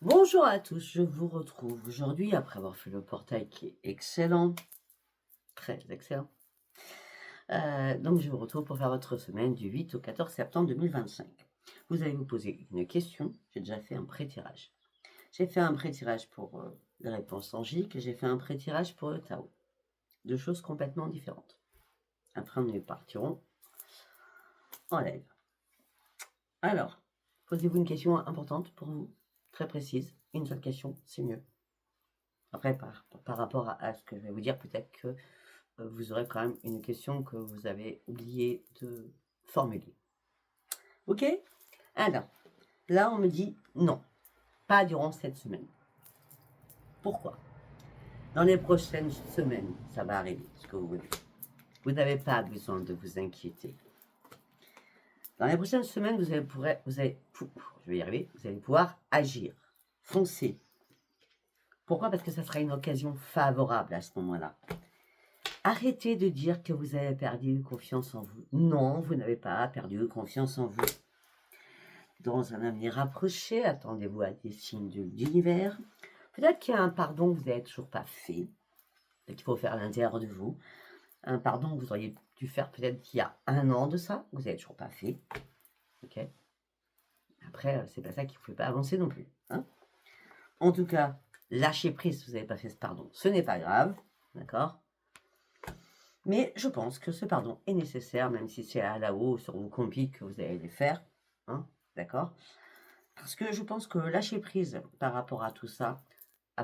Bonjour à tous, je vous retrouve aujourd'hui après avoir fait le portail qui est excellent, très excellent. Donc je vous retrouve pour faire votre semaine du 8 au 14 septembre 2025. Vous allez vous poser une question, j'ai déjà fait un pré-tirage. J'ai fait un pré-tirage pour les réponses angiques et j'ai fait un pré-tirage pour le Tao. Deux choses complètement différentes. Après nous partirons en live. Alors, posez-vous une question importante pour vous, très précise. Une seule question, c'est mieux. Après, par rapport à ce que je vais vous dire, peut-être que vous aurez quand même une question que vous avez oublié de formuler. Ok? Alors, là, on me dit non, pas durant cette semaine. Pourquoi? Dans les prochaines semaines, ça va arriver, ce que vous voulez. Vous n'avez pas besoin de vous inquiéter. Dans les prochaines semaines, vous allez pouvoir agir, foncer. Pourquoi? Parce que ça sera une occasion favorable à ce moment-là. Arrêtez de dire que vous avez perdu confiance en vous. Non, vous n'avez pas perdu confiance en vous. Dans un avenir rapproché, attendez-vous à des signes de l'univers. Peut-être qu'il y a un pardon que vous n'avez toujours pas fait, qu'il faut faire à l'intérieur de vous. Un pardon que vous auriez dû faire peut-être qu'il y a 1 an de ça, que vous n'avez toujours pas fait. Ok. Après, c'est pas ça qu'il ne faut pas avancer non plus. Hein. En tout cas, lâchez prise si vous n'avez pas fait ce pardon. Ce n'est pas grave, d'accord. Mais je pense que ce pardon est nécessaire, même si c'est à la haut sur vos compis que vous allez les faire. Hein, d'accord. Parce que je pense que lâcher prise par rapport à tout ça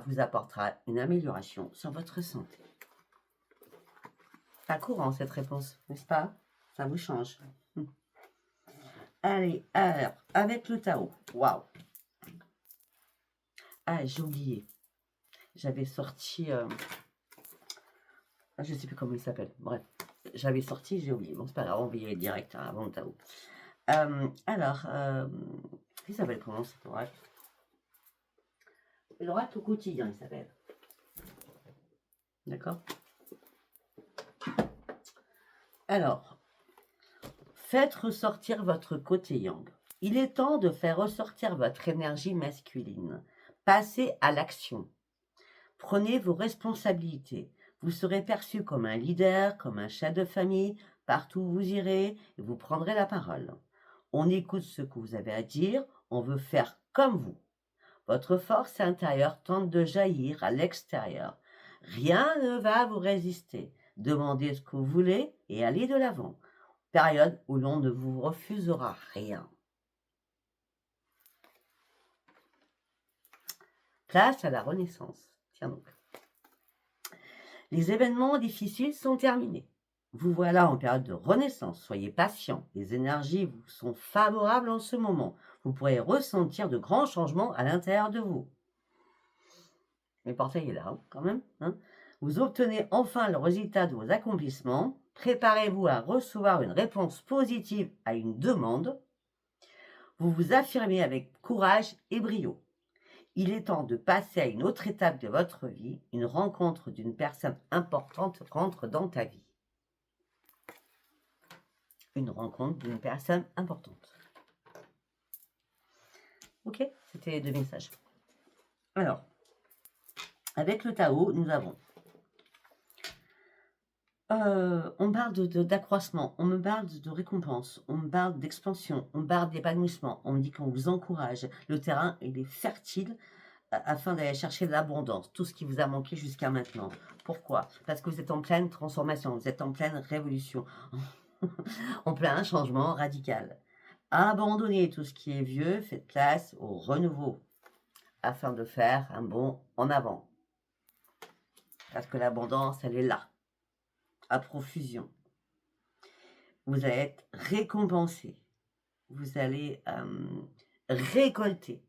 vous apportera une amélioration sur votre santé. Pas courant cette réponse, n'est-ce pas? Ça vous change. Allez, alors, avec le Tao. Waouh! Ah, j'ai oublié. J'avais sorti... je ne sais plus comment il s'appelle. Bref, j'avais sorti, j'ai oublié. Bon, c'est pas grave, on va y aller direct avant le Tao. Alors, il s'appelle comment cet oracle? L'oracle au quotidien, il s'appelle. D'accord? Alors, faites ressortir votre côté yang. Il est temps de faire ressortir votre énergie masculine. Passez à l'action. Prenez vos responsabilités. Vous serez perçu comme un leader, comme un chef de famille. Partout où vous irez, et vous prendrez la parole. On écoute ce que vous avez à dire. On veut faire comme vous. Votre force intérieure tente de jaillir à l'extérieur. Rien ne va vous résister. Demandez ce que vous voulez et allez de l'avant. Période où l'on ne vous refusera rien. Place à la renaissance. Tiens donc. Les événements difficiles sont terminés. Vous voilà en période de renaissance. Soyez patient. Les énergies vous sont favorables en ce moment. Vous pourrez ressentir de grands changements à l'intérieur de vous. Le portail est là, hein, quand même. Hein. Vous obtenez enfin le résultat de vos accomplissements. Préparez-vous à recevoir une réponse positive à une demande. Vous vous affirmez avec courage et brio. Il est temps de passer à une autre étape de votre vie. Une rencontre d'une personne importante rentre dans ta vie. Une rencontre d'une personne importante. Ok, c'était les 2 messages. Alors, avec le Tao, nous avons on parle d'accroissement, on me parle de récompense, on me parle d'expansion, on me parle d'épanouissement, on me dit qu'on vous encourage. Le terrain, il est fertile afin d'aller chercher de l'abondance, tout ce qui vous a manqué jusqu'à maintenant. Pourquoi? Parce que vous êtes en pleine transformation, vous êtes en pleine révolution, en plein changement radical. Abandonnez tout ce qui est vieux, faites place au renouveau, afin de faire un bond en avant. Parce que l'abondance, elle est là, à profusion. Vous allez être récompensé. Vous allez récolter.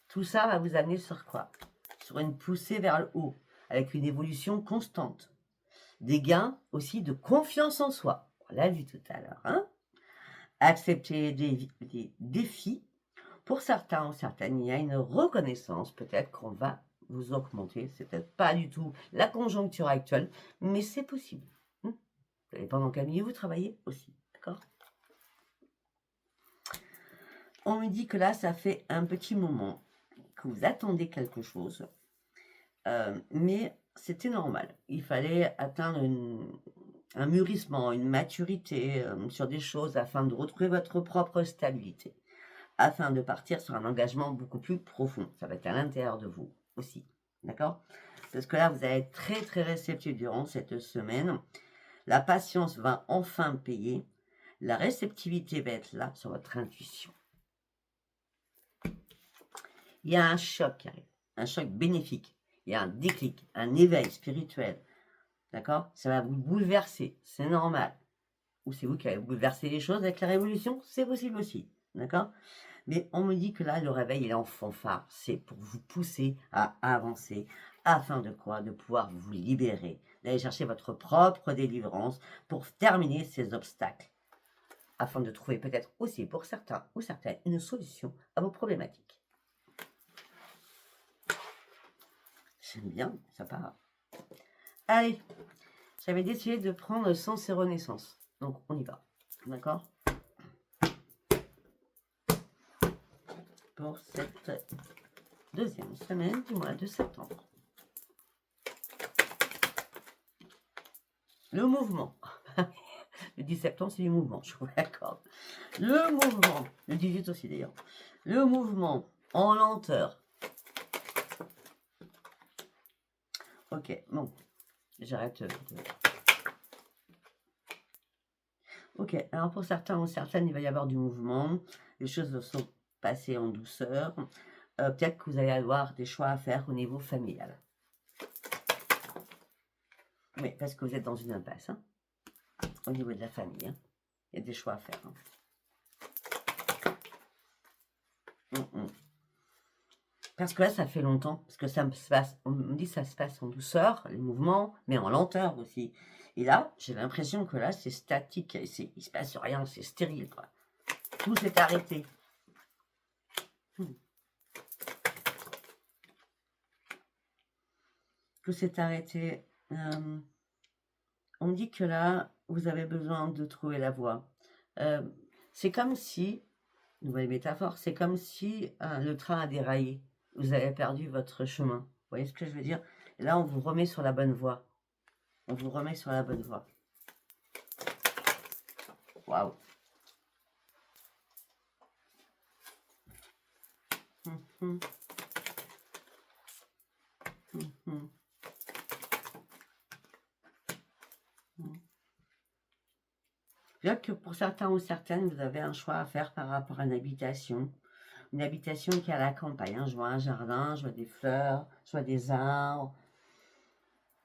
Tout ça va vous amener sur quoi? Sur une poussée vers le haut, avec une évolution constante. Des gains aussi de confiance en soi. On l'a vu tout à l'heure. Hein? Accepter des défis. Pour certains ou certaines, il y a une reconnaissance. Peut-être qu'on va vous augmenter. C'est peut-être pas du tout la conjoncture actuelle, mais c'est possible. Ça dépend dans quel milieu vous travaillez aussi. D'accord? On me dit que là, ça fait un petit moment que vous attendez quelque chose, mais c'était normal. Il fallait atteindre un mûrissement, une maturité sur des choses afin de retrouver votre propre stabilité, afin de partir sur un engagement beaucoup plus profond. Ça va être à l'intérieur de vous aussi, d'accord? Parce que là, vous allez être très très réceptif durant cette semaine. La patience va enfin payer. La réceptivité va être là sur votre intuition. Il y a un choc qui arrive, un choc bénéfique. Il y a un déclic, un éveil spirituel. D'accord? Ça va vous bouleverser, c'est normal. Ou c'est vous qui avez bouleversé les choses avec la révolution, c'est possible aussi. D'accord? Mais on me dit que là, le réveil il est en fanfare. C'est pour vous pousser à avancer. Afin de quoi? De pouvoir vous libérer. D'aller chercher votre propre délivrance pour terminer ces obstacles. Afin de trouver peut-être aussi pour certains ou certaines une solution à vos problématiques. J'aime bien, ça part. Allez, j'avais décidé de prendre Sens et Renaissance. Donc, on y va. D'accord? Pour cette deuxième semaine du mois de septembre. Le mouvement. Le 10 septembre, c'est du mouvement, je vous l'accorde. Le mouvement. Le 18 aussi, d'ailleurs. Le mouvement en lenteur. Ok, bon. J'arrête de... Ok, alors pour certains ou certaines, il va y avoir du mouvement. Les choses sont passées en douceur. Peut-être que vous allez avoir des choix à faire au niveau familial. Oui, parce que vous êtes dans une impasse. Hein, au niveau de la famille. Hein. Il y a des choix à faire. Hein. Parce que là, ça fait longtemps. Parce que ça se passe, on me dit que ça se passe en douceur, les mouvements, mais en lenteur aussi. Et là, j'ai l'impression que là, c'est statique. Il ne se passe rien, c'est stérile. Quoi. Tout s'est arrêté. Tout s'est arrêté. On me dit que là, vous avez besoin de trouver la voie. C'est comme si, nouvelle métaphore, c'est comme si le train a déraillé. Vous avez perdu votre chemin. Vous voyez ce que je veux dire? Et là, on vous remet sur la bonne voie. On vous remet sur la bonne voie. Waouh. Bien que pour certains ou certaines, vous avez un choix à faire par rapport à une habitation. Une habitation qui est à la campagne. Hein. Je vois un jardin, je vois des fleurs, je vois des arbres.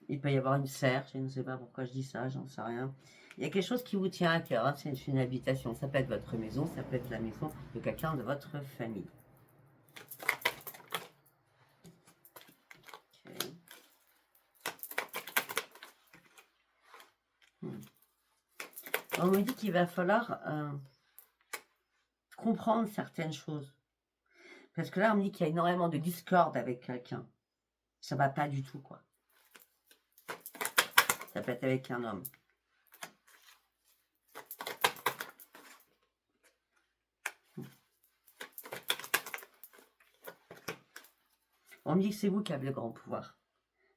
Il peut y avoir une serre, je ne sais pas pourquoi je dis ça, j'en sais rien. Il y a quelque chose qui vous tient à cœur, hein. C'est une habitation. Ça peut être votre maison, ça peut être la maison de quelqu'un de votre famille. Okay. On me dit qu'il va falloir comprendre certaines choses. Parce que là, on me dit qu'il y a énormément de discorde avec quelqu'un. Ça va pas du tout, quoi. Ça peut être avec un homme. On me dit que c'est vous qui avez le grand pouvoir.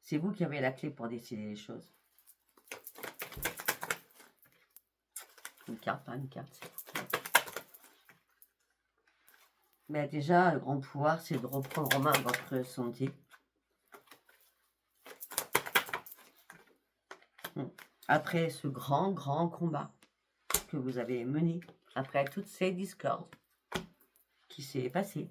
C'est vous qui avez la clé pour décider les choses. Une carte, pas une carte. Mais déjà, le grand pouvoir, c'est de reprendre en main votre santé. Après ce grand combat que vous avez mené, après toutes ces discordes qui s'est passé.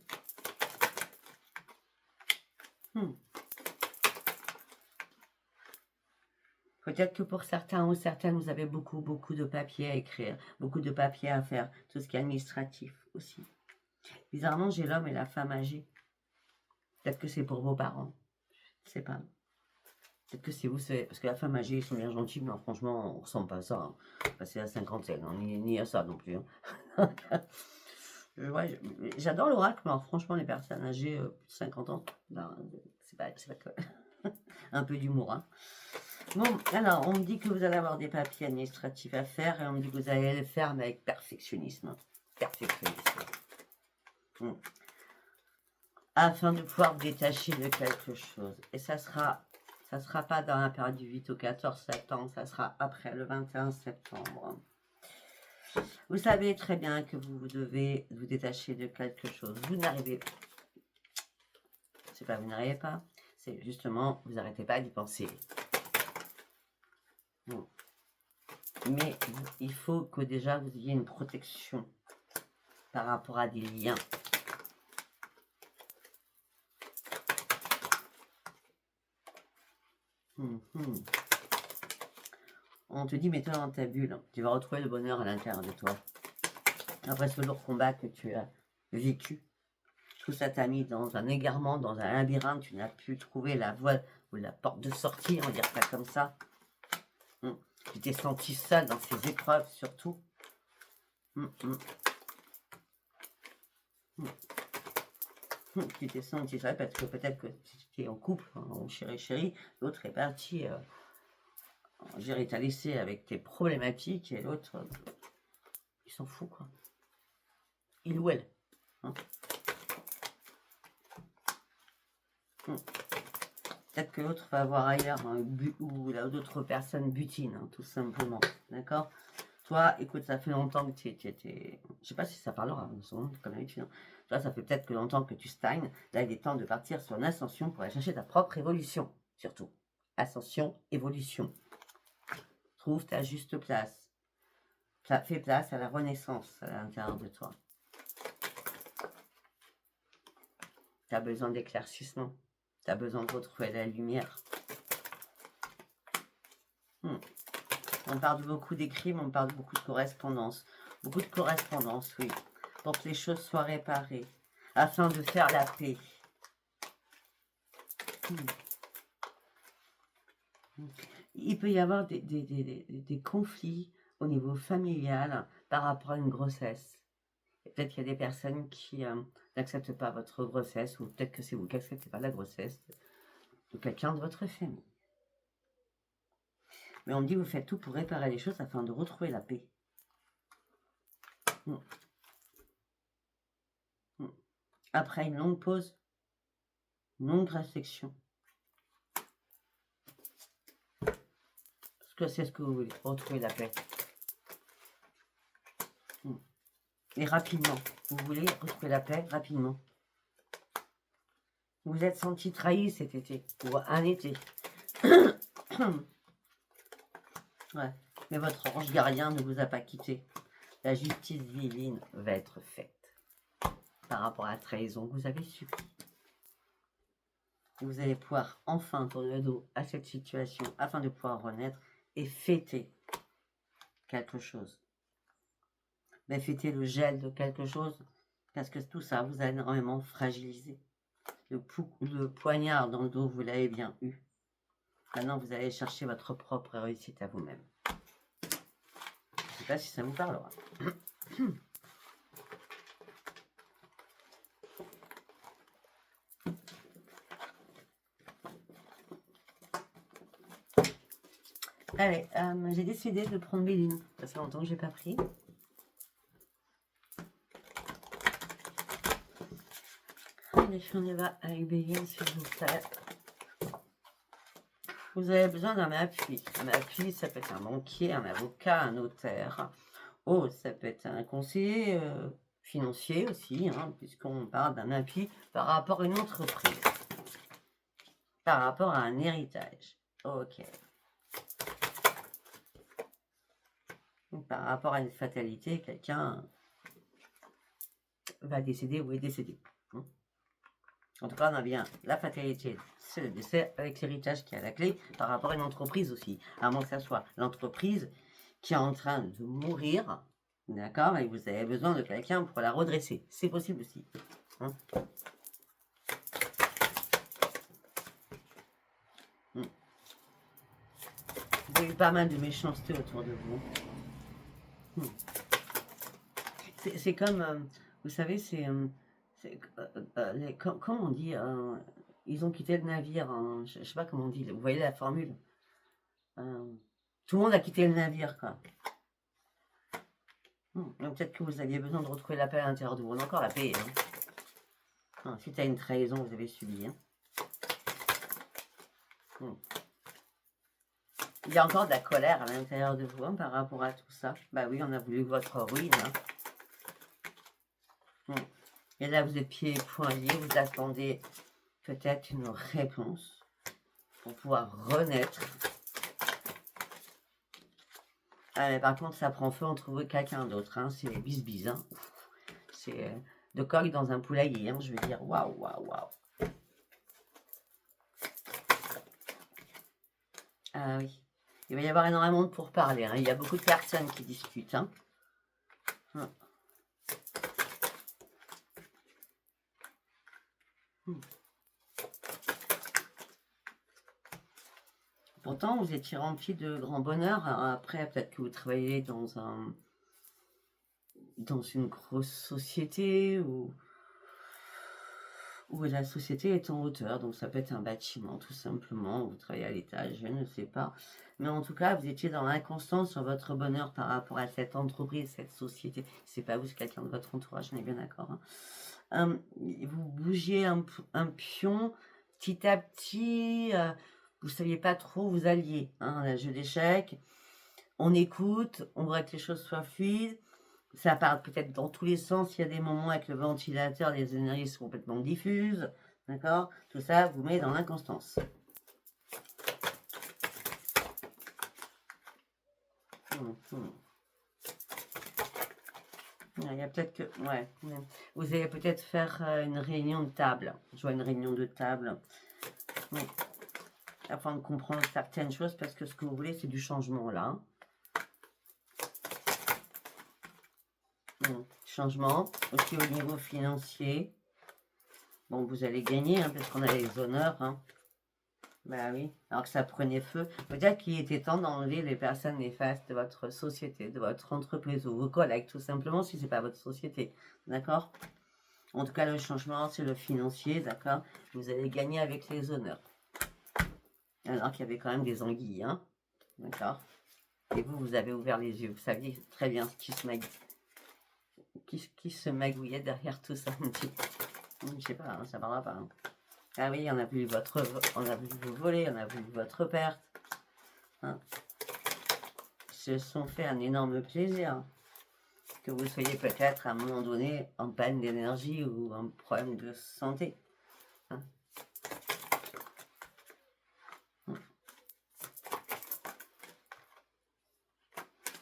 Peut-être que pour certains ou certaines, vous avez beaucoup de papiers à écrire, beaucoup de papiers à faire, tout ce qui est administratif aussi. Bizarrement, j'ai l'homme et la femme âgée. Peut-être que c'est pour vos parents. Je sais pas. Peut-être que c'est vous, parce que la femme âgée, ils sont bien gentils, mais franchement, on ressemble pas à ça. Hein. Passer à 50, hein, ni à ça non plus. Hein. Ouais, j'adore l'oracle, mais alors, franchement, les personnes âgées, plus de 50 ans, ben, c'est pas que... un peu d'humour. Hein. Bon, alors, on me dit que vous allez avoir des papiers administratifs à faire, et on me dit que vous allez le faire, mais avec perfectionnisme. Perfectionnisme. afin de pouvoir vous détacher de quelque chose. Et ça sera pas dans la période du 8 au 14 septembre, ça sera après le 21 septembre. Vous savez très bien que vous devez vous détacher de quelque chose. Vous n'arrivez pas. C'est pas vous n'arrivez pas, c'est justement, vous n'arrêtez pas d'y penser. Bon. Mais il faut que déjà vous ayez une protection par rapport à des liens. On te dit, mets-toi dans ta bulle. Tu vas retrouver le bonheur à l'intérieur de toi. Après ce lourd combat que tu as vécu, tout ça t'a mis dans un égarement, dans un labyrinthe. Tu n'as pu trouver la voie ou la porte de sortie, on va dire ça comme ça. Tu t'es senti seul dans ces épreuves, surtout. Tu t'es senti seul parce que peut-être que tu es en couple, en chéri-chéri. L'autre est parti... Gérer t'as laissé avec tes problématiques et l'autre, il s'en fout quoi. Il ou elle. Peut-être que l'autre va avoir ailleurs ou d'autres personnes butinent, tout simplement. D'accord? Toi, écoute, ça fait longtemps que je sais pas si ça parlera, comme d'habitude. Toi, ça fait peut-être que longtemps que tu stagnes. Là, il est temps de partir sur une ascension pour aller chercher ta propre évolution, surtout. Ascension, évolution. Trouve ta juste place. Fais place à la renaissance à l'intérieur de toi. Tu as besoin d'éclaircissement. Tu as besoin de retrouver la lumière. On parle beaucoup d'écrits, mais on parle beaucoup de correspondance. Beaucoup de correspondance, oui. Pour que les choses soient réparées. Afin de faire la paix. Il peut y avoir des conflits au niveau familial par rapport à une grossesse. Peut-être qu'il y a des personnes qui n'acceptent pas votre grossesse, ou peut-être que c'est vous qui n'acceptez pas la grossesse de quelqu'un de votre famille. Mais on me dit, vous faites tout pour réparer les choses afin de retrouver la paix. Après une longue pause, une longue réflexion. Parce que c'est ce que vous voulez, retrouver la paix. Et rapidement. Vous voulez retrouver la paix rapidement. Vous vous êtes senti trahi cet été, ou un été. Ouais. Mais votre ange gardien ne vous a pas quitté. La justice divine va être faite par rapport à la trahison que vous avez subie. Vous allez pouvoir enfin tourner le dos à cette situation afin de pouvoir renaître et fêter quelque chose. Mais fêter le gel de quelque chose, parce que tout ça vous a énormément fragilisé. Le poignard dans le dos, vous l'avez bien eu. Maintenant, vous allez chercher votre propre réussite à vous-même. Je ne sais pas si ça vous parlera. Allez, j'ai décidé de prendre Béline. Ça fait longtemps que je n'ai pas pris. Allez, on y va avec Béline, s'il vous plaît. Vous avez besoin d'un appui. Un appui, ça peut être un banquier, un avocat, un notaire. Oh, ça peut être un conseiller financier aussi, puisqu'on parle d'un appui par rapport à une entreprise. Par rapport à un héritage. Ok. Par rapport à une fatalité, quelqu'un va décéder ou est décédé. En tout cas, on a bien la fatalité, c'est le décès avec l'héritage qui est à la clé, par rapport à une entreprise aussi. À moins que ça soit l'entreprise qui est en train de mourir, d'accord, et vous avez besoin de quelqu'un pour la redresser. C'est possible aussi. Vous avez eu pas mal de méchanceté autour de vous. C'est comme, vous savez, comment on dit, ils ont quitté le navire, je ne sais pas comment on dit, vous voyez la formule, tout le monde a quitté le navire, quoi. Donc peut-être que vous aviez besoin de retrouver la paix à l'intérieur de vous, on a encore la paix, Non, suite à une trahison que vous avez subie. Hein. Il y a encore de la colère à l'intérieur de vous hein, par rapport à tout ça. Bah oui, on a voulu votre ruine. Hein. Et là, vous êtes pieds et poings liés, vous attendez peut-être une réponse pour pouvoir renaître. Ah, mais par contre, ça prend feu entre vous et quelqu'un d'autre. Hein. C'est bis-bis. Hein. C'est de coq dans un poulailler. Hein. Je veux dire, waouh, waouh, waouh. Ah oui. Il va y avoir énormément de pourparlers. Hein. Il y a beaucoup de personnes qui discutent. Hein. Pourtant, vous étiez rempli de grand bonheur. Après, peut-être que vous travaillez dans une grosse société où la société est en hauteur. Donc, ça peut être un bâtiment, tout simplement. Vous travaillez à l'étage, je ne sais pas. Mais en tout cas, vous étiez dans l'inconstance sur votre bonheur par rapport à cette entreprise, cette société. C'est pas vous, c'est quelqu'un de votre entourage, on est bien d'accord. Hein. Vous bougiez un pion petit à petit. Vous ne saviez pas trop où vous alliez. Hein, un jeu d'échecs. On écoute, on voudrait que les choses soient fluides. Ça part peut-être dans tous les sens. Il y a des moments avec le ventilateur, les énergies sont complètement diffuses. D'accord. Tout ça vous met dans l'inconstance. Il y a peut-être que... Ouais. Vous allez peut-être faire une réunion de table. Je vois une réunion de table. Oui. Afin de comprendre certaines choses, parce que ce que vous voulez, c'est du changement, là. Changement, aussi au niveau financier. Bon, vous allez gagner, hein, parce qu'on a les honneurs. Hein. Bah oui, alors que ça prenait feu. Peut-être qu'il était temps d'enlever les personnes néfastes de votre société, de votre entreprise, ou vos collègues, tout simplement, si c'est pas votre société. D'accord? En tout cas, le changement, c'est le financier, d'accord? Vous allez gagner avec les honneurs. Alors qu'il y avait quand même des anguilles, hein? D'accord? Et vous, vous avez ouvert les yeux. Vous saviez très bien ce qui se magouillait derrière tout ça. Je sais pas, hein, ça parlera pas. Hein. Ah oui, on a voulu vous voler, on a voulu votre perte. Hein. Ils se sont fait un énorme plaisir. Que vous soyez peut-être à un moment donné en panne d'énergie ou un problème de santé. Hein.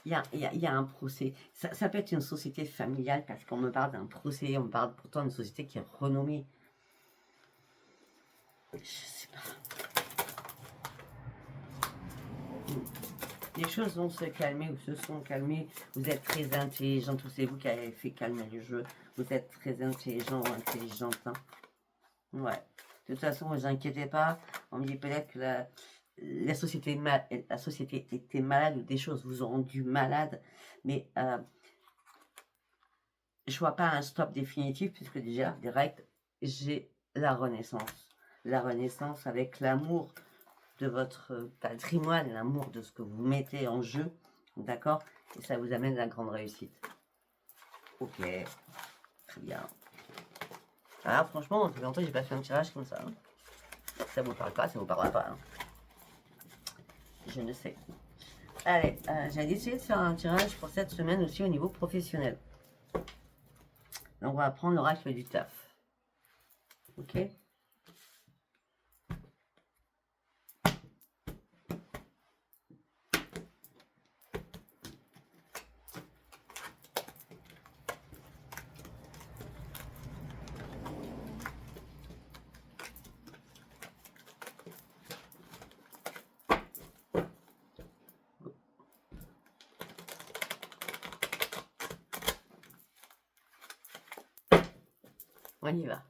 Il y a un procès. Ça peut être une société familiale parce qu'on me parle d'un procès, on me parle pourtant d'une société qui est renommée. Je sais pas. Les choses vont se calmer ou se sont calmées. Vous êtes très intelligent, tous c'est vous qui avez fait calmer le jeu. Vous êtes très intelligent ou intelligente. Hein. Ouais. De toute façon, ne vous inquiétez pas. On me dit peut-être que la société était malade ou des choses vous ont rendu malade. Mais je vois pas un stop définitif puisque déjà, direct, j'ai la renaissance. La renaissance avec l'amour de votre patrimoine, l'amour de ce que vous mettez en jeu. D'accord? Et ça vous amène à la grande réussite. Ok. Très bien. Alors franchement, depuis longtemps, j'ai pas fait un tirage comme ça. Hein. Ça vous parle pas, ça vous parlera pas. Hein. Je ne sais. Allez, j'ai décidé de faire un tirage pour cette semaine aussi au niveau professionnel. Donc on va prendre l'oracle du taf. Ok? On y va.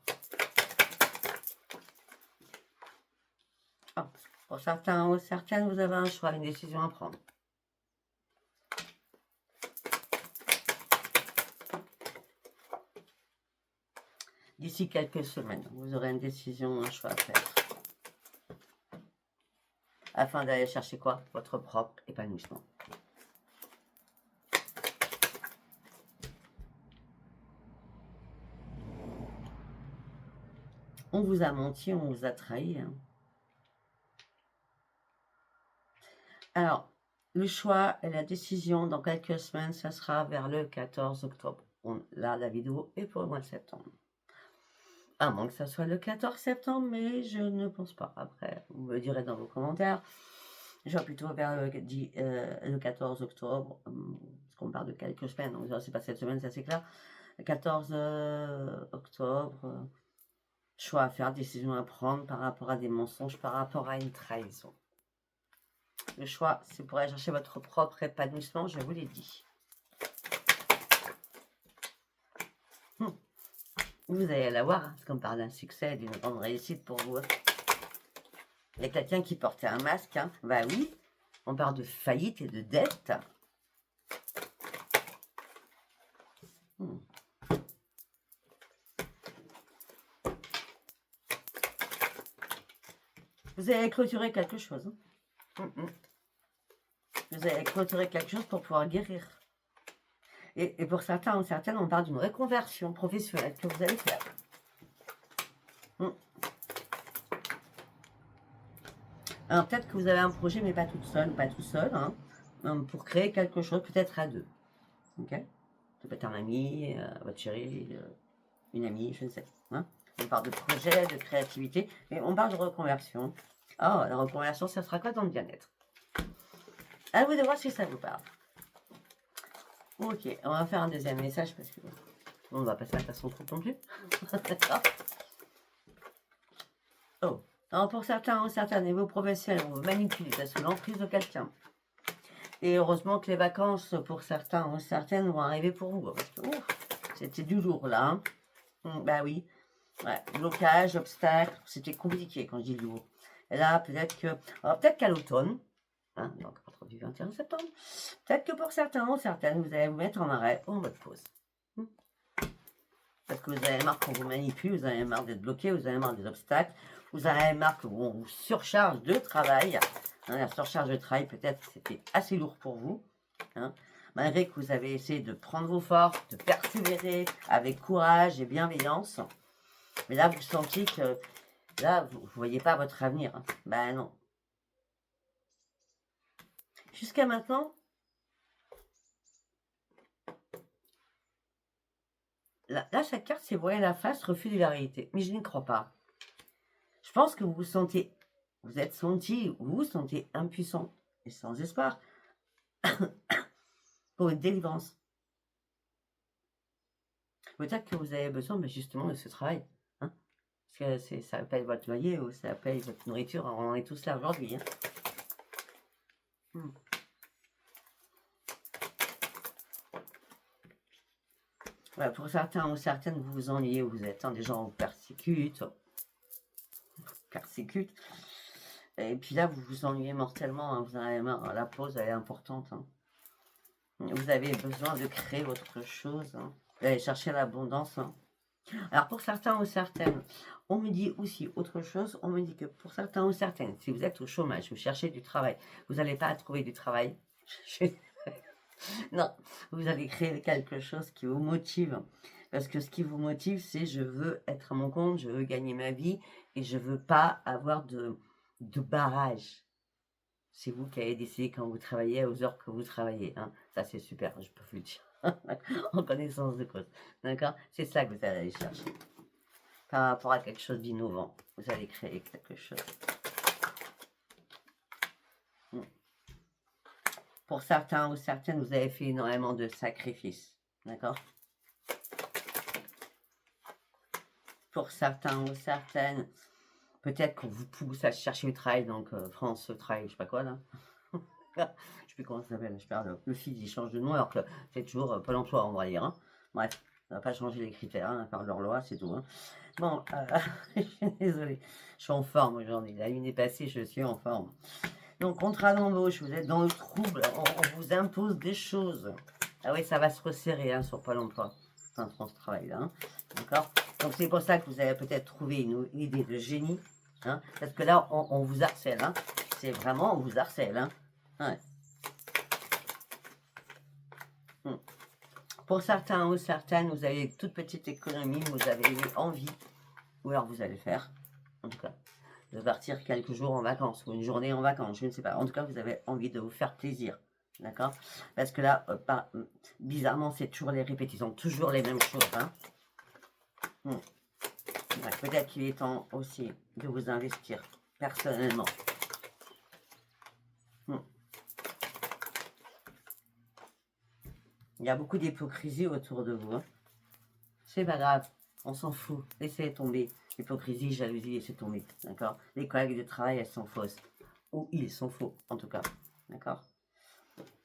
Oh, pour certains ou certaines, vous avez un choix, une décision à prendre. D'ici quelques semaines, vous aurez une décision, un choix à faire. Afin d'aller chercher quoi? Votre propre épanouissement. On vous a menti, on vous a trahi. Hein. Alors, le choix et la décision dans quelques semaines, ça sera vers le 14 octobre. Là, la vidéo est pour le mois de septembre. À moins que ça soit le 14 septembre, mais je ne pense pas. Après, vous me direz dans vos commentaires. Je vais plutôt vers le 14 octobre, parce qu'on parle de quelques semaines, donc c'est pas cette semaine, ça c'est clair. Le 14 octobre, choix à faire, décision à prendre par rapport à des mensonges, par rapport à une trahison. Le choix, c'est pour aller chercher votre propre épanouissement, je vous l'ai dit. Vous allez l'avoir, hein, parce qu'on parle d'un succès, d'une grande réussite pour vous. Il y a quelqu'un qui portait un masque, hein. Bah oui, on parle de faillite et de dette. Vous allez clôturer quelque chose. Hein. Vous allez clôturer quelque chose pour pouvoir guérir. Et pour certains ou certaines, on parle d'une reconversion professionnelle que vous allez faire. Alors peut-être que vous avez un projet, mais pas toute seule, pas tout seul, hein, pour créer quelque chose, peut-être à deux. Ok. Ça peut être un ami, votre chérie, une amie, je ne sais. Hein. On parle de projet, de créativité, mais on parle de reconversion. Oh, la reconversion, ça sera quoi dans le bien-être? À vous de voir si ça vous parle. Ok, on va faire un deuxième message parce que on ne va pas se mettre à son trou non plus. D'accord. Oh, alors pour certains ou certains niveaux professionnels, on vous manipule, c'est sous l'emprise de quelqu'un. Et heureusement que les vacances, pour certains ou certaines, vont arriver pour vous. Parce que c'était du lourd là. Hein. Bah oui. Ouais, blocage, obstacle, c'était compliqué quand je dis lourd. Et là, peut-être que. Alors peut-être qu'à l'automne, hein, donc à partir du 21 septembre, peut-être que pour certains ou certaines, vous allez vous mettre en arrêt ou en mode pause. Parce que vous avez marre qu'on vous manipule, vous avez marre d'être bloqué, vous avez marre des obstacles, vous avez marre qu'on vous surcharge de travail. Hein, la surcharge de travail, peut-être que c'était assez lourd pour vous. Hein, malgré que vous avez essayé de prendre vos forces, de persévérer avec courage et bienveillance. Mais là, vous sentez que là, vous ne voyez pas votre avenir. Hein. Ben non. Jusqu'à maintenant, là, cette carte, c'est voyez la face, refus de la réalité. Mais je n'y crois pas. Je pense que vous vous sentez, vous êtes senti, vous vous sentez impuissant et sans espoir pour une délivrance. Peut-être que vous avez besoin justement de ce travail. Hein, parce que ça paye votre loyer ou ça paye votre nourriture. On est tous là aujourd'hui. Hein. Voilà, pour certains ou certaines, vous vous ennuyez où vous êtes. Hein, des gens vous persécutent. Et puis là, vous vous ennuyez mortellement. Hein, vous en avez marre. La pause, elle est importante. Hein. Vous avez besoin de créer autre chose. Hein. Vous allez chercher l'abondance. Hein. Alors pour certains ou certaines, on me dit aussi autre chose. On me dit que pour certains ou certaines, si vous êtes au chômage, vous cherchez du travail, vous n'allez pas trouver du travail. Non, vous allez créer quelque chose qui vous motive. Parce que ce qui vous motive, c'est je veux être à mon compte, je veux gagner ma vie et je veux pas avoir de barrage. C'est vous qui avez décidé quand vous travaillez, aux heures que vous travaillez. Hein. Ça, c'est super, je peux vous le dire. En connaissance de cause. D'accord? C'est ça que vous allez aller chercher. Par rapport à quelque chose d'innovant. Vous allez créer quelque chose. Pour certains ou certaines, vous avez fait énormément de sacrifices. D'accord? Pour certains ou certaines, peut-être qu'on vous pousse à chercher du travail, donc France Travail, je sais pas quoi là. Je sais plus comment ça s'appelle, je perds le fil, il change de nom alors que c'est toujours Pôle emploi, on va dire. Hein. Bref, ça va pas changer les critères, hein, à part leur loi, c'est tout. Hein. Bon, je suis désolée, je suis en forme aujourd'hui. La lune est passée, je suis en forme. Donc, contrat d'embauche, vous êtes dans le trouble, on vous impose des choses. Ah oui, ça va se resserrer hein, sur Pôle emploi, enfin France Travail là. Hein. D'accord? Donc, c'est pour ça que vous avez peut-être trouvé une idée de génie. Hein, parce que là, on vous harcèle. Hein. C'est vraiment, on vous harcèle. Hein. Ouais. Pour certains ou certaines, vous avez une toute petite économie, vous avez eu envie ou alors vous allez le faire, en tout cas, de partir quelques jours en vacances, ou une journée en vacances, je ne sais pas. En tout cas, vous avez envie de vous faire plaisir, d'accord? Parce que là, bizarrement, c'est toujours les répétitions, toujours les mêmes choses, hein. Peut-être qu'il est temps aussi de vous investir personnellement. Il y a beaucoup d'hypocrisie autour de vous, hein. C'est pas grave, on s'en fout, laissez tomber. Hypocrisie, jalousie, laissez tomber, d'accord? Les collègues de travail, elles sont fausses. Ou ils sont faux, en tout cas, d'accord?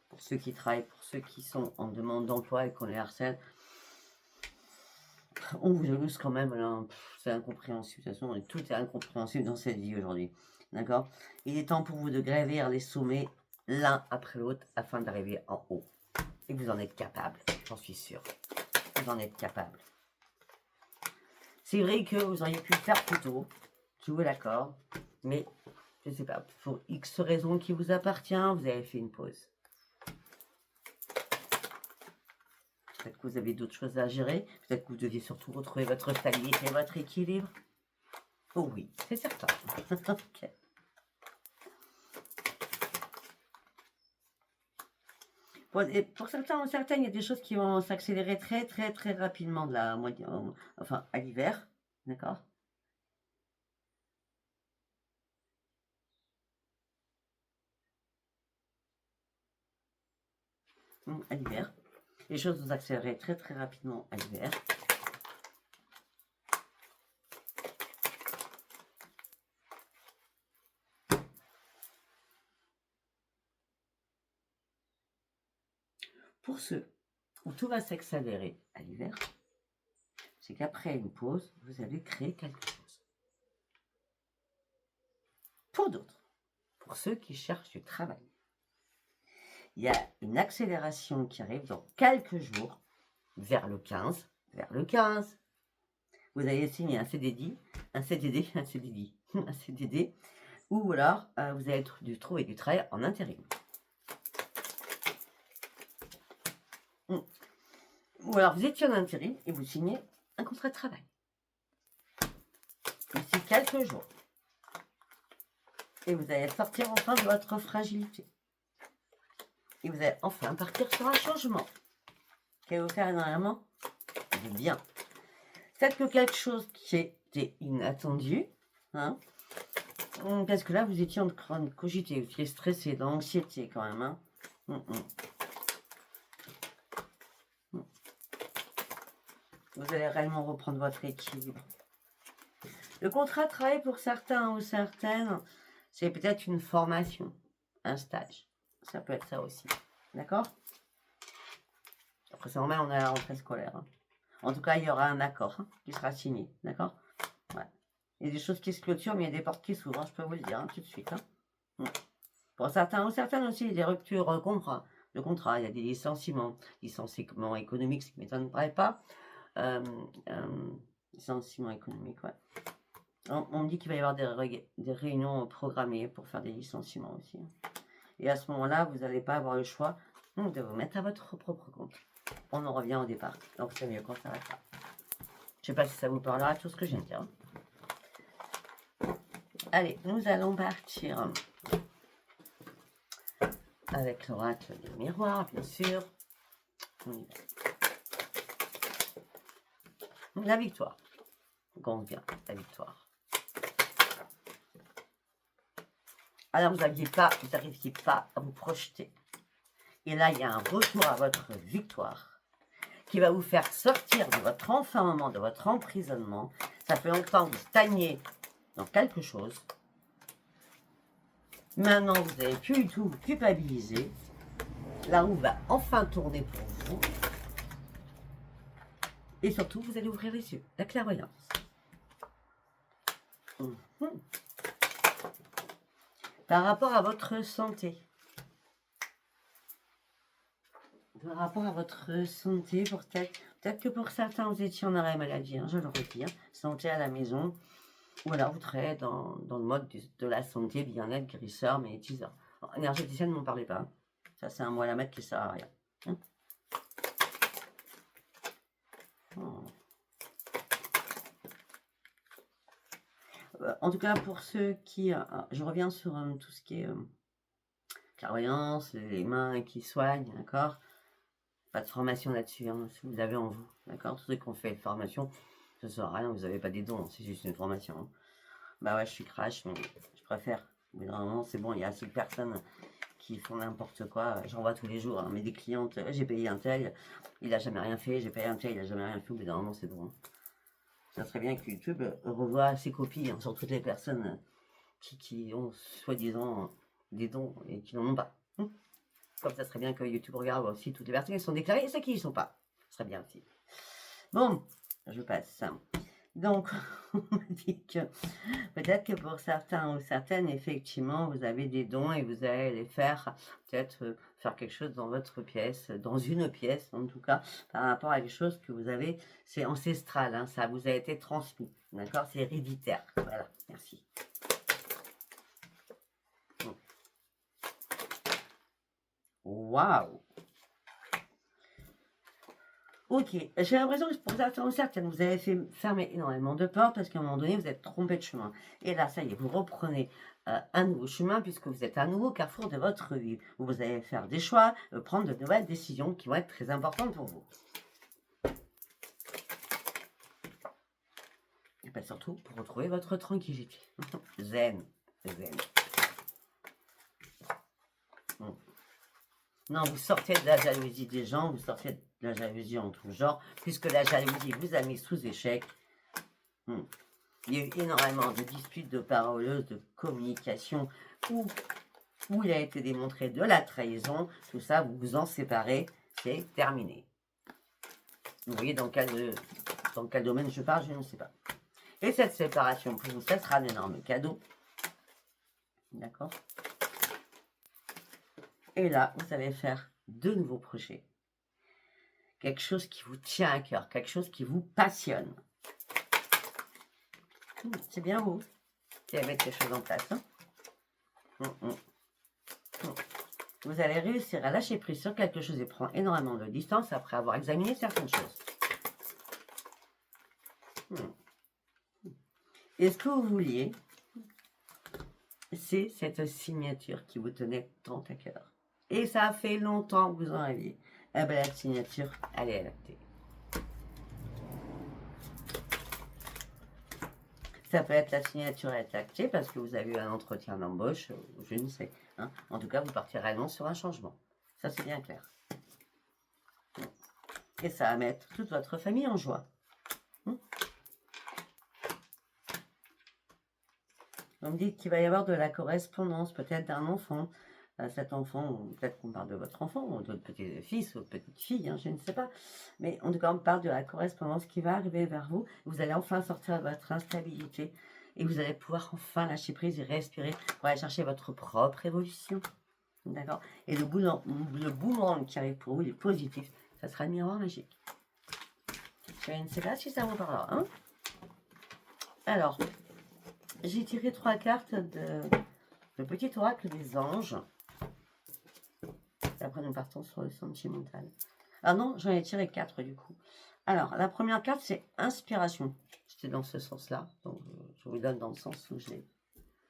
Pour ceux qui travaillent, pour ceux qui sont en demande d'emploi et qu'on les harcèle, on vous jalouse quand même, là, c'est incompréhensible. De toute façon, tout est incompréhensible dans cette vie aujourd'hui, d'accord? Il est temps pour vous de gravir les sommets l'un après l'autre afin d'arriver en haut. Et vous en êtes capable, j'en suis sûr. Vous en êtes capable. C'est vrai que vous auriez pu le faire plus tôt, je vous l'accorde, mais je ne sais pas, pour X raisons qui vous appartient, vous avez fait une pause. Peut-être que vous avez d'autres choses à gérer, peut-être que vous deviez surtout retrouver votre stabilité, votre équilibre. Oh oui, c'est certain. Okay. Pour certains ou certaines, il y a des choses qui vont s'accélérer très rapidement de la enfin à l'hiver, d'accord? À l'hiver. Les choses vont s'accélérer très rapidement à l'hiver. Pour ceux où tout va s'accélérer à l'hiver, c'est qu'après une pause, vous allez créer quelque chose. Pour d'autres, pour ceux qui cherchent du travail, il y a une accélération qui arrive dans quelques jours, vers le 15. Vers le 15, vous allez signer un CDD, un CDD, un CDD, un CDD, ou alors vous allez trouver du travail en intérim. Ou alors vous étiez en intérim et vous signez un contrat de travail. D'ici quelques jours. Et vous allez sortir enfin de votre fragilité. Et vous allez enfin partir sur un changement qui va vous faire énormément de bien. Peut-être que quelque chose qui était inattendu, hein, parce que là vous étiez en train de cogiter, vous étiez stressé, dans l'anxiété quand même. Hein. Vous allez réellement reprendre votre équilibre. Le contrat de travail pour certains ou certaines, c'est peut-être une formation, un stage. Ça peut être ça aussi. D'accord? Après, c'est normal, on est à la rentrée scolaire. Hein. En tout cas, il y aura un accord qui sera signé. D'accord? Ouais. Il y a des choses qui se clôturent, mais il y a des portes qui s'ouvrent, je peux vous le dire tout de suite. Pour certains ou certaines aussi, il y a des ruptures de contrat, il y a des licenciements économiques, ce qui ne m'étonnerait pas. Licenciements économiques, ouais. On me dit qu'il va y avoir des réunions programmées pour faire des licenciements aussi. Et à ce moment-là, vous n'allez pas avoir le choix de vous mettre à votre propre compte. On en revient au départ. Donc c'est mieux qu'on s'arrête là. Je ne sais pas si ça vous parlera, tout ce que je viens de dire. Allez, nous allons partir avec l'oracle des miroirs, bien sûr. La victoire. Compte bien, la victoire. Alors, vous n'arriviez pas à vous projeter. Et là, il y a un retour à votre victoire qui va vous faire sortir de votre enfermement, de votre emprisonnement. Ça fait longtemps que vous stagnez dans quelque chose. Maintenant, vous n'avez plus du tout culpabiliser. La roue va enfin tourner pour vous. Et surtout, vous allez ouvrir les yeux. La clairvoyance. Par rapport à votre santé. Par rapport à votre santé, peut-être que pour certains, vous étiez en arrêt maladie, je le redis, santé à la maison, ou alors vous travaillez dans le mode de la santé, bien-être, guérisseur, magnétiseur. Énergéticien, ne m'en parlez pas. Ça, c'est un mot à la mettre qui sert à rien. en tout cas, pour ceux qui... je reviens sur tout ce qui est clairvoyance, les mains qui soignent, d'accord? Pas de formation là-dessus, hein, si vous l'avez en vous, d'accord? Tous ceux qui ont fait une formation, ça ne sert à rien, vous n'avez pas des dons, c'est juste une formation. Hein. Bah ouais, je suis crash, mais je préfère. Mais normalement, c'est bon, il y a assez de personnes qui font n'importe quoi. J'en vois tous les jours, hein, mais des clientes, j'ai payé un tel, il a jamais rien fait, j'ai payé un tel, il a jamais rien fait, mais normalement, c'est bon. Hein. Ça serait bien que YouTube revoie ses copies hein, sur toutes les personnes qui ont soi-disant des dons et qui n'en ont pas. Comme ça serait bien que YouTube regarde aussi toutes les personnes qui sont déclarées et ceux qui n'y sont pas. Ce serait bien aussi. Bon, je passe. Donc, on me dit que peut-être que pour certains ou certaines, effectivement, vous avez des dons et vous allez les faire, peut-être faire quelque chose dans votre pièce, dans une pièce en tout cas, par rapport à quelque chose que vous avez, c'est ancestral, hein, ça vous a été transmis, d'accord? C'est héréditaire. Voilà, merci. Waouh! Ok, j'ai l'impression que pour certaines, vous avez fait fermer énormément de portes parce qu'à un moment donné, vous êtes trompé de chemin. Et là, ça y est, vous reprenez un nouveau chemin puisque vous êtes à nouveau au carrefour de votre vie. Où vous allez faire des choix, prendre de nouvelles décisions qui vont être très importantes pour vous. Et bien surtout, pour retrouver votre tranquillité. Zen, zen. Non, vous sortez de la jalousie des gens, vous sortez de la jalousie en tout genre, puisque la jalousie vous a mis sous échec. Il y a eu énormément de disputes, de paroleuses, de communication, où il a été démontré de la trahison. Tout ça, vous vous en séparez, c'est terminé. Vous voyez dans quel domaine je parle, je ne sais pas. Et cette séparation, pour vous, ça sera un énorme cadeau. D'accord? Et là, vous allez faire de nouveaux projets. Quelque chose qui vous tient à cœur, quelque chose qui vous passionne. C'est bien vous qui allez mettre les choses en place. Hein. Vous allez réussir à lâcher prise sur quelque chose et prendre énormément de distance après avoir examiné certaines choses. Et ce que vous vouliez, c'est cette signature qui vous tenait tant à cœur. Et ça fait longtemps que vous en aviez. Eh bien, la signature, elle est adaptée. Ça peut être la signature est actée parce que vous avez eu un entretien d'embauche, je ne sais. Hein. En tout cas, vous partez réellement sur un changement. Ça, c'est bien clair. Et ça va mettre toute votre famille en joie. On me dit qu'il va y avoir de la correspondance, peut-être d'un enfant. Cet enfant, peut-être qu'on parle de votre enfant, ou de votre petit-fils, ou de petite fille, hein, je ne sais pas. Mais en tout cas, on parle de la correspondance qui va arriver vers vous. Vous allez enfin sortir de votre instabilité. Et vous allez pouvoir enfin lâcher prise et respirer pour aller chercher votre propre évolution. D'accord? Et le boomerang qui arrive pour vous, il est positif. Ça sera le miroir magique. Je ne sais pas si ça vous parlera. Hein? Alors, j'ai tiré 3 cartes de petit oracle des anges. Après, nous partons sur le sentimental. Ah non, j'en ai tiré 4 du coup. Alors, la première carte, c'est inspiration. C'était dans ce sens-là. Donc, je vous donne dans le sens où je l'ai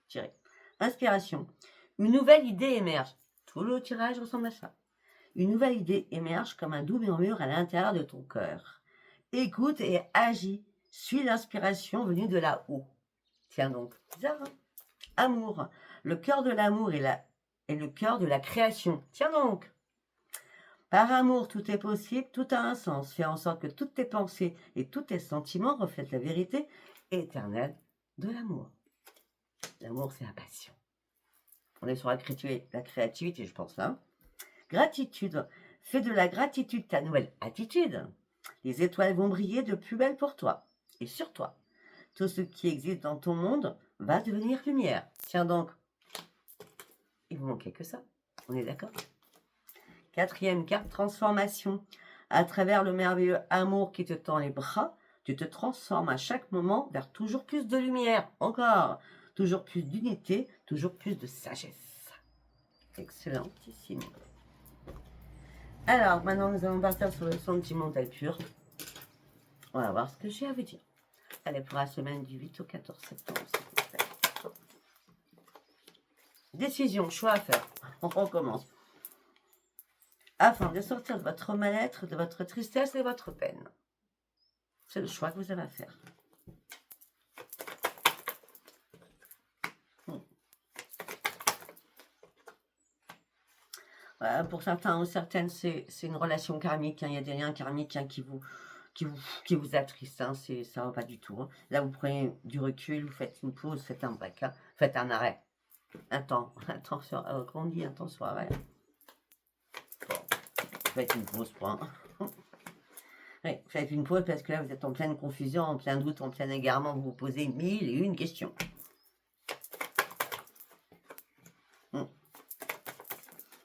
tiré. Inspiration. Une nouvelle idée émerge. Tout le tirage ressemble à ça. Une nouvelle idée émerge comme un doux murmure à l'intérieur de ton cœur. Écoute et agis. Suis l'inspiration venue de là-haut. Tiens donc, bizarre, hein? Amour. Le cœur de l'amour est le cœur de la création. Tiens donc. Par amour, tout est possible, tout a un sens. Fais en sorte que toutes tes pensées et tous tes sentiments reflètent la vérité éternelle de l'amour. L'amour, c'est la passion. On est sur la créativité, je pense, là. Gratitude. Fais de la gratitude ta nouvelle attitude. Les étoiles vont briller de plus belle pour toi et sur toi. Tout ce qui existe dans ton monde va devenir lumière. Tiens donc, il vous manquait que ça. On est d'accord? 4e carte, transformation. À travers le merveilleux amour qui te tend les bras, tu te transformes à chaque moment vers toujours plus de lumière. Encore, toujours plus d'unité, toujours plus de sagesse. Excellentissime. Alors, maintenant, nous allons partir sur le sentimental pur. On va voir ce que j'ai à vous dire. Allez, pour la semaine du 8 au 14 septembre, s'il vous plaît. Décision, choix à faire. On recommence. Afin de sortir de votre mal-être, de votre tristesse et de votre peine. C'est le choix que vous avez à faire. Voilà, pour certains ou certaines, c'est une relation karmique. Hein. Il y a des liens karmiques hein, qui vous attristent. Hein. Ça va pas du tout. Hein. Là, vous prenez du recul, vous faites une pause, faites un break. Hein. Faites un arrêt. Un temps sur, comment on dit, un temps sur arrêt. Bon, faites une pause, point. Oui, faites une pause parce que là, vous êtes en pleine confusion, en plein doute, en plein égarement. Vous vous posez 1001 questions.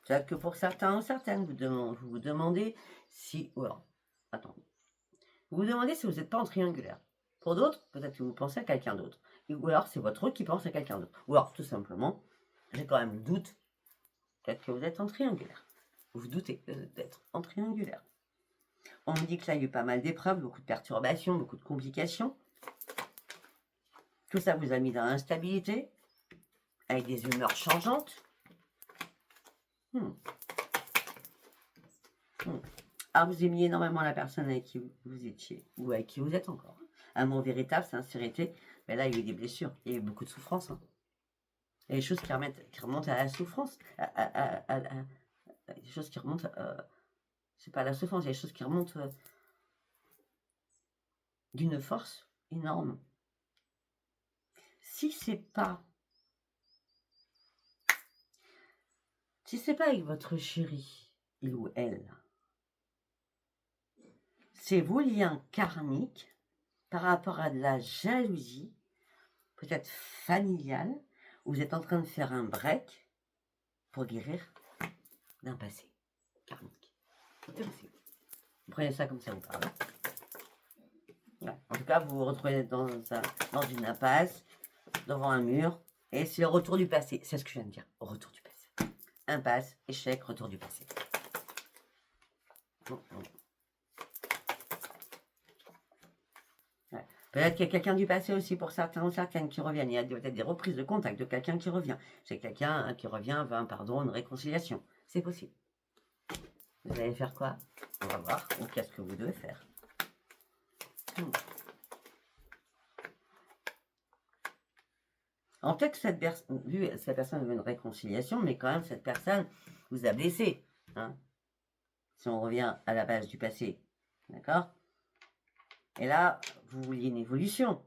C'est-à-dire que pour certains ou certaines, vous vous demandez si... Oh, attendez. Vous vous demandez si vous n'êtes pas en triangulaire. Pour d'autres, peut-être que vous pensez à quelqu'un d'autre. Ou alors, c'est votre qui pense à quelqu'un d'autre. Ou alors, tout simplement, j'ai quand même le doute. Peut-être que vous êtes en triangulaire. Vous doutez d'être en triangulaire. On me dit que là, il y a eu pas mal d'épreuves, beaucoup de perturbations, beaucoup de complications. Tout ça vous a mis dans l'instabilité, avec des humeurs changeantes. Alors, vous aimiez énormément la personne avec qui vous étiez, ou avec qui vous êtes encore. Amour véritable, sincérité. Mais là, il y a eu des blessures, il y a eu beaucoup de souffrance. Hein. Il y a des choses qui remontent à la souffrance. Des choses qui remontent... c'est pas à la souffrance, il y a des choses qui remontent d'une force énorme. Si c'est pas avec votre chéri, il ou elle, c'est vos liens karmiques par rapport à de la jalousie, peut-être familiale, où vous êtes en train de faire un break pour guérir d'un passé karmique. C'est possible. Vous prenez ça comme ça vous parle. Ouais. En tout cas, vous vous retrouvez dans une impasse, devant un mur, et c'est le retour du passé. C'est ce que je viens de dire. Retour du passé. Impasse, échec, retour du passé. Ouais. Peut-être qu'il y a quelqu'un du passé aussi pour certains ou certaines qui reviennent. Il y a peut-être des reprises de contact de quelqu'un qui revient. C'est quelqu'un qui revient vers une réconciliation. C'est possible. Vous allez faire quoi? On va voir. Ou qu'est-ce que vous devez faire? En fait, cette personne veut une réconciliation, mais quand même, cette personne vous a blessé. Hein, si on revient à la base du passé. D'accord? Et là, vous vouliez une évolution.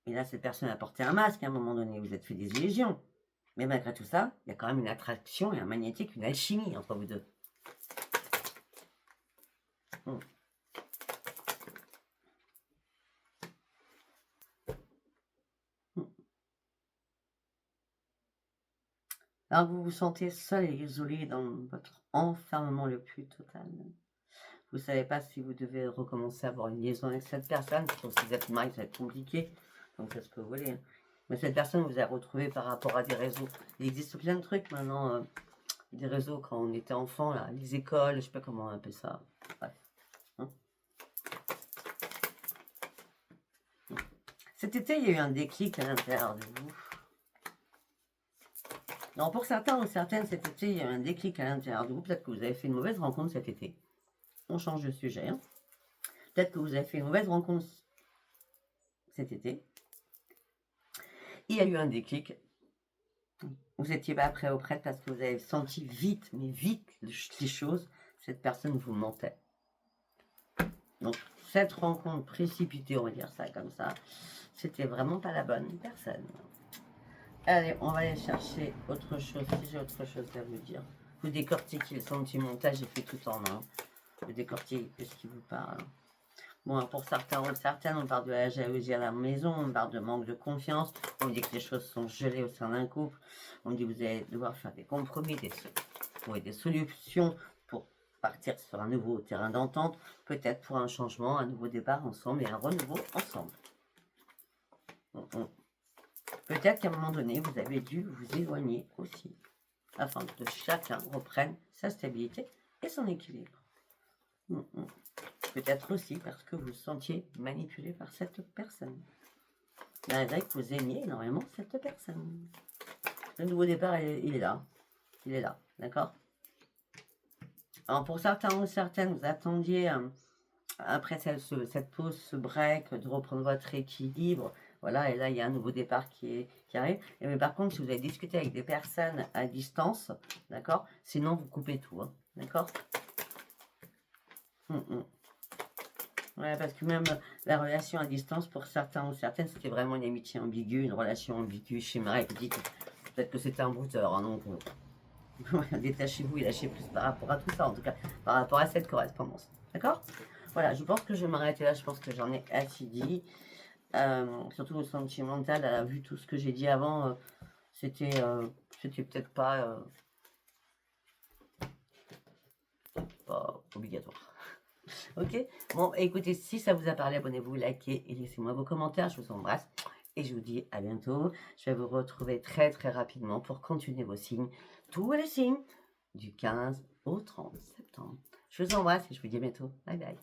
Et là, cette personne a porté un masque à un moment donné. Vous êtes fait des illusions. Mais malgré tout ça, il y a quand même une attraction et un magnétique, une alchimie entre vous deux. Alors, vous vous sentez seul et isolé dans votre enfermement le plus total. Vous ne savez pas si vous devez recommencer à avoir une liaison avec cette personne. Sauf si vous êtes marié, ça va être compliqué. Donc, c'est ce que vous voulez. Hein. Mais cette personne, vous a retrouvé par rapport à des réseaux. Il existe plein de trucs maintenant. Des réseaux quand on était enfant, là, les écoles, je sais pas comment on appelle ça. Bref. Hein. Cet été, il y a eu un déclic à l'intérieur de vous. Non, pour certains ou certaines, cet été, il y a eu un déclic à l'intérieur de vous. Peut-être que vous avez fait une mauvaise rencontre cet été. On change de sujet. Hein. Peut-être que vous avez fait une mauvaise rencontre cet été. Il y a eu un déclic. Vous n'étiez pas prêt ou prête parce que vous avez senti vite, mais vite, les choses. Cette personne vous mentait. Donc, cette rencontre précipitée, on va dire ça comme ça, c'était vraiment pas la bonne personne. Allez, on va aller chercher autre chose, si j'ai autre chose à vous dire. Vous décortiquez le sentimental, j'ai fait tout en main. Vous décortiquez ce qui vous parle. Bon, pour certains ou certaines, on parle de la jalousie à la maison, on parle de manque de confiance, on dit que les choses sont gelées au sein d'un couple, on dit que vous allez devoir faire des compromis, trouver des solutions pour partir sur un nouveau terrain d'entente, peut-être pour un changement, un nouveau départ ensemble et un renouveau ensemble. Peut-être qu'à un moment donné, vous avez dû vous éloigner aussi, afin que chacun reprenne sa stabilité et son équilibre. Peut-être aussi parce que vous vous sentiez manipulé par cette personne. Malgré que vous aimiez énormément cette personne. Le nouveau départ, il est là. Il est là, d'accord? Alors pour certains ou certaines, vous attendiez, après cette pause, ce break, de reprendre votre équilibre. Voilà, et là, il y a un nouveau départ qui arrive. Mais par contre, si vous avez discuté avec des personnes à distance, d'accord? Sinon, vous coupez tout, hein, d'accord? Ouais, parce que même la relation à distance, pour certains ou certaines, c'était vraiment une amitié ambiguë, une relation ambiguë, schématique. Peut-être que c'était un brouteur, hein, donc détachez-vous et lâchez plus par rapport à tout ça, en tout cas, par rapport à cette correspondance. D'accord? Voilà, je pense que je vais m'arrêter là, je pense que j'en ai assez dit. Surtout le sentimental, vu tout ce que j'ai dit avant, c'était peut-être pas obligatoire. Ok? Bon, écoutez, si ça vous a parlé, abonnez-vous, likez et laissez-moi vos commentaires. Je vous embrasse et je vous dis à bientôt. Je vais vous retrouver très très rapidement pour continuer vos signes. Tous les signes du 15 au 30 septembre. Je vous embrasse et je vous dis à bientôt. Bye bye.